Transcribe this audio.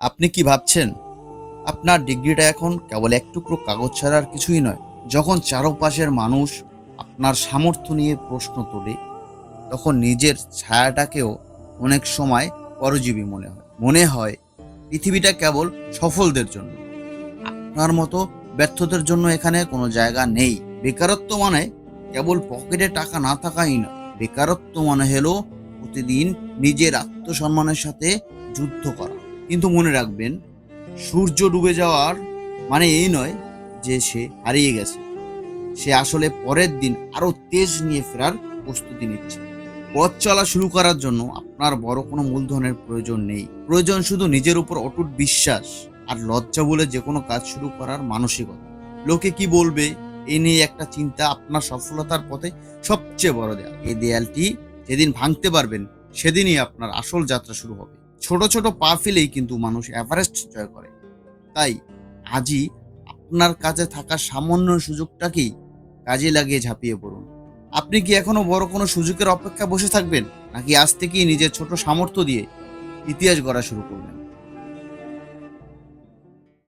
আপনি কি ভাবছেন আপনার ডিগ্রিটা এখন কেবল এক টুকরো কাগজ ছাড়া আর কিছুই নয়? যখন চারপাশের মানুষ আপনার সামর্থ্য নিয়ে প্রশ্ন তোলে, তখন নিজের ছায়াটাকেও অনেক সময় পরজীবী মনে হয়। মনে হয় পৃথিবীটা কেবল সফলদের জন্য। আপনার মতো ব্যর্থদের জন্য এখানে কোনো জায়গা নেই। বেকারত্ব মানে কেবল পকেটে টাকা না থাকাই নয়। বেকারত্ব মানে হলো প্রতিদিন নিজের আত্মসম্মানের সাথে যুদ্ধ করা। কিন্তু মনে রাখবেন, সূর্য ডুবে যাওয়ার মানে এই নয় যে সে হারিয়ে গেছে। সে আসলে পরের দিন আরো তেজ নিয়ে ফেরার প্রস্তুতি নিচ্ছে। পথ চলা শুরু করার জন্য আপনার বড় কোনো মূলধনের প্রয়োজন নেই। প্রয়োজন শুধু নিজের উপর অটুট বিশ্বাস আর লজ্জা বলে যে কোনো কাজ শুরু করার মানসিকতা। লোকে কি বলবে এই নিয়ে একটা চিন্তা আপনার সফলতার পথে সবচেয়ে বড় দেয়াল। এই দেয়ালটি যেদিন ভাঙতে পারবেন, সেদিনই আপনার আসল যাত্রা শুরু হবে। ছোট ছোট পা ফেলেই কিন্তু মানুষ এভারেস্ট জয় করে। তাই আজই আপনার কাছে থাকা সামান্য সুযোগটাকেই কাজে লাগিয়ে ঝাঁপিয়ে পড়ুন। আপনি কি এখনো বড় কোনো সুযোগের অপেক্ষা বসে থাকবেন, নাকি আজ থেকেই নিজের ছোট সামর্থ্য দিয়ে ইতিহাস গড়া শুরু করবেন?